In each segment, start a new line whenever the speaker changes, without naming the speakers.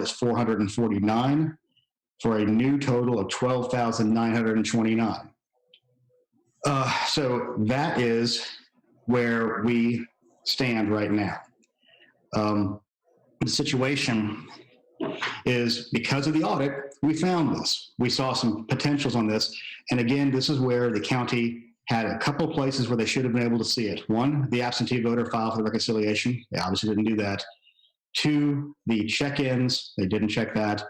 start as 449 for a new total of 12,929. So that is where we stand right now. The situation is because of the audit, we found this. We saw some potentials on this. And again, this is where the county had a couple of places where they should have been able to see it. One, the absentee voter file for the reconciliation. They obviously didn't do that. Two, the check-ins. They didn't check that.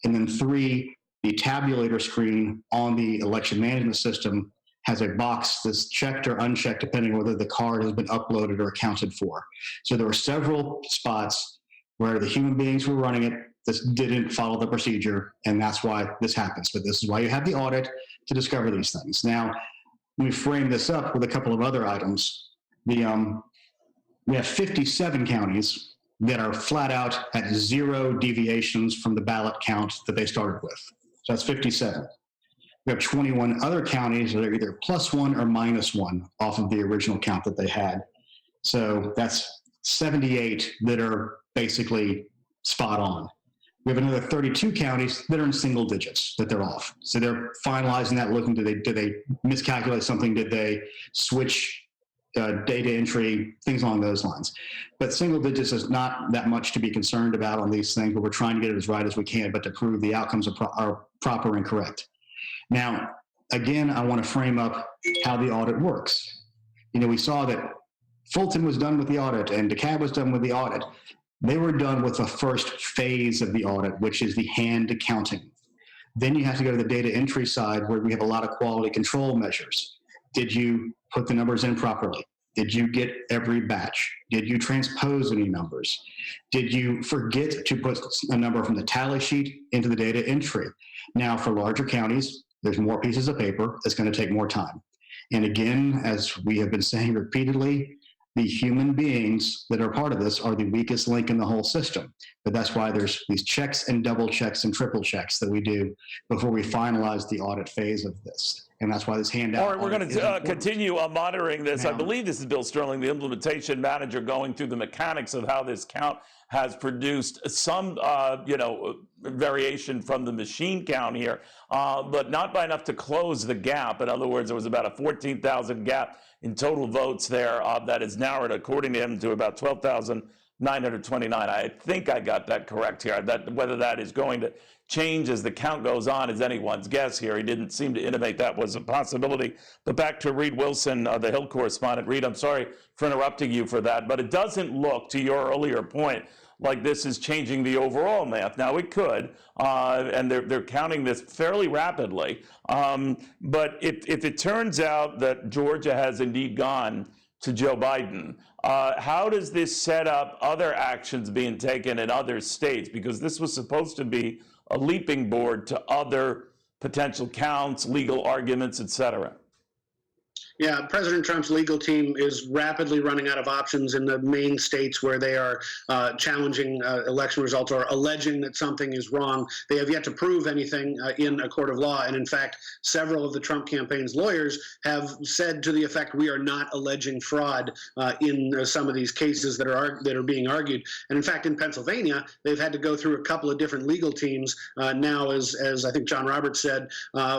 And then three, the tabulator screen on the election management system has a box that's checked or unchecked depending on whether the card has been uploaded or accounted for. So there were several spots where the human beings who were running it this didn't follow the procedure, and that's why this happens. But this is why you have the audit to discover these things. Now, we frame this up with a couple of other items. We have 57 counties that are flat out at 0 deviations from the ballot count that they started with. So that's 57. We have 21 other counties that are either +1 or -1 off of the original count that they had. So that's 78 that are basically spot on. We have another 32 counties that are in single digits that they're off. So they're finalizing that, looking, did they miscalculate something? Did they switch data entry, things along those lines? But single digits is not that much to be concerned about on these things, but we're trying to get it as right as we can, but to prove the outcomes are proper and correct. Now, again, I want to frame up how the audit works. You know, we saw that Fulton was done with the audit and DeKalb was done with the audit. They were done with the first phase of the audit, which is the hand counting. Then you have to go to the data entry side where we have a lot of quality control measures. Did you put the numbers in properly? Did you get every batch? Did you transpose any numbers? Did you forget to put a number from the tally sheet into the data entry? Now, for larger counties, there's more pieces of paper. It's going to take more time. And again, as we have been saying repeatedly, the human beings that are part of this are the weakest link in the whole system. But that's why there's these checks and double checks and triple checks that we do before we finalize the audit phase of this. And that's why this handout.
All right, we're going to continue monitoring this.
Now,
I believe this is Bill Sterling, the implementation manager, going through the mechanics of how this count has produced some, variation from the machine count here, but not by enough to close the gap. In other words, there was about a 14,000 gap in total votes there that is narrowed, according to him, to about 12,929. I think I got that correct here. That whether that is going to change as the count goes on is anyone's guess here. He didn't seem to intimate that was a possibility. But back to Reed Wilson, the Hill correspondent. Reed, I'm sorry for interrupting you for that, but it doesn't look, to your earlier point, like this is changing the overall math. Now, it could, and they're counting this fairly rapidly. But if it turns out that Georgia has indeed gone to Joe Biden, how does this set up other actions being taken in other states? Because this was supposed to be a leaping board to other potential counts, legal arguments, et cetera.
Yeah, President Trump's legal team is rapidly running out of options in the main states where they are challenging election results or alleging that something is wrong. They have yet to prove anything in a court of law. And in fact, several of the Trump campaign's lawyers have said to the effect, we are not alleging fraud in some of these cases that are being argued. And in fact, in Pennsylvania, they've had to go through a couple of different legal teams. Now, as I think John Roberts said,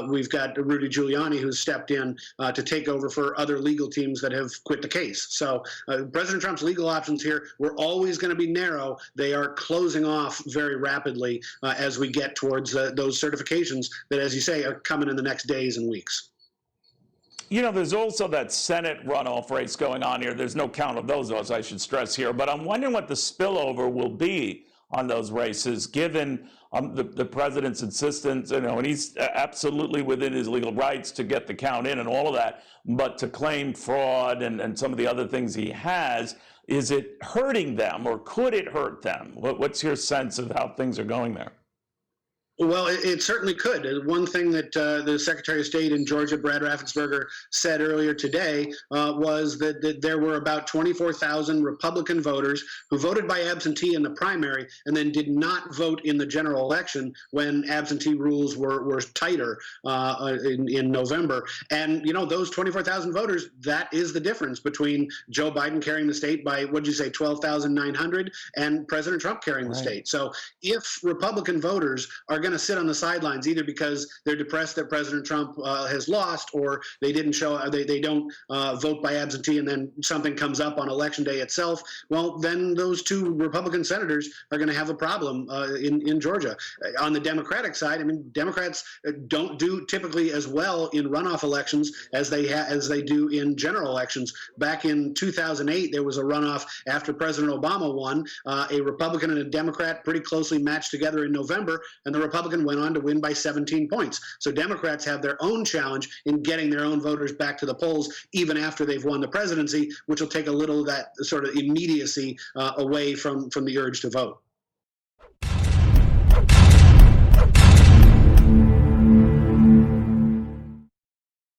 we've got Rudy Giuliani who's stepped in to take over for other legal teams that have quit the case. So President Trump's legal options here were always going to be narrow. They are closing off very rapidly as we get towards those certifications that, as you say, are coming in the next days and weeks.
You know, there's also that Senate runoff race going on here. There's no count of those, I should stress here. But I'm wondering what the spillover will be on those races, given the president's insistence, and he's absolutely within his legal rights to get the count in and all of that, but to claim fraud and some of the other things he has, is it hurting them or could it hurt them? What's your sense of how things are going there?
Well, it certainly could. One thing that the Secretary of State in Georgia, Brad Raffensperger, said earlier today was that there were about 24,000 Republican voters who voted by absentee in the primary and then did not vote in the general election when absentee rules were tighter in November. And, you know, those 24,000 voters, that is the difference between Joe Biden carrying the state by, what did you say, 12,900 and President Trump carrying the state. So if Republican voters are going to sit on the sidelines either because they're depressed that President Trump has lost, or they didn't show, they don't vote by absentee, and then something comes up on election day itself, well, then those two Republican senators are going to have a problem in Georgia. On the Democratic side, I mean, Democrats don't do typically as well in runoff elections as they do in general elections. Back in 2008, there was a runoff after President Obama won. A Republican and a Democrat pretty closely matched together in November, and the Republican went on to win by 17 points. So Democrats have their own challenge in getting their own voters back to the polls, even after they've won the presidency, which will take a little of that sort of immediacy away from the urge to vote.